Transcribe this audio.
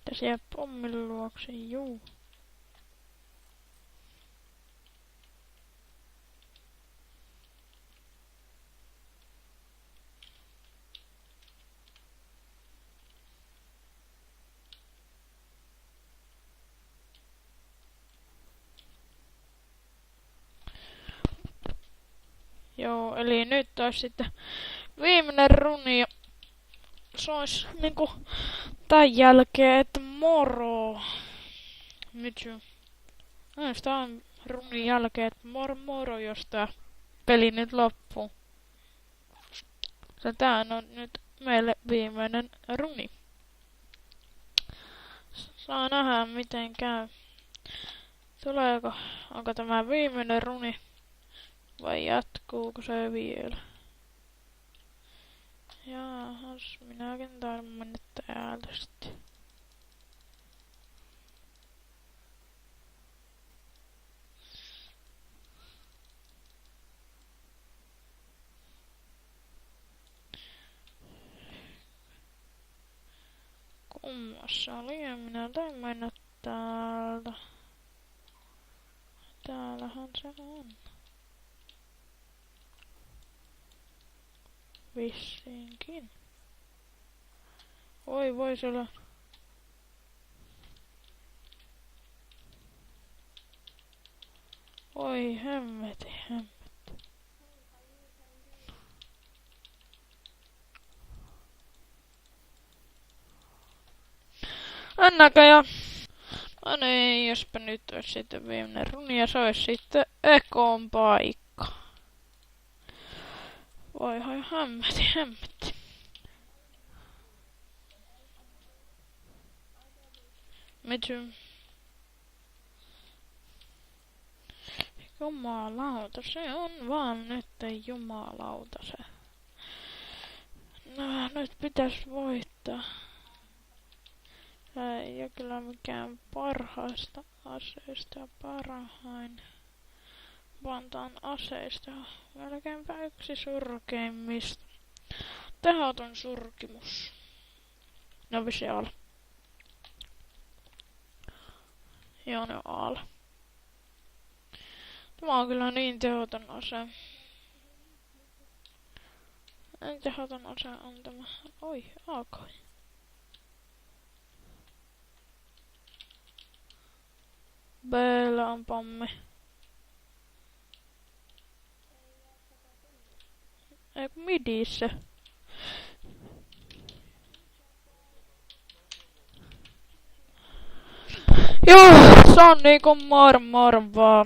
Että siellä pommin luokse, juu. Joo, eli nyt olisi sitten viimeinen runi ja se olisi niinku tän jälkeen, että moro. Nyt jo. Tää runin jälkeen, että moro, jos tää peli nyt loppuu. Tää on nyt meille viimeinen runi. Saa nähdä miten käy. Onko tämä viimeinen runi? Vai jatkuuko se vielä? Jaahas, minäkin taidan mennä täältä sitten. Kummassa oli? Minä tain mennä täältä. Täällähän se on. Vissiinkin. Voi siellä. Oi hemmeti. Näköjään. No niin, jospa nyt olisi sitten viimeinen runi ja se olisi sitten ekon paikka. Voi hemmetti. Mitsy? Jumalauta, se on vaan nyt jumalauta se. No, nyt pitäis voittaa. Ei ole kyllä mikään parhaista aseista ja parhain. Vaan tää on aseista melkeinpä yksi surkeimmista. Tehoton surkimus. No visi ala. Joo, ne on ala. Tämä on kyllä niin tehoton ase. Tehoton ase on tämä. Oi, alkoi. Bella on pommi. Eiku midissä. Joo, se on niinku moro vaan.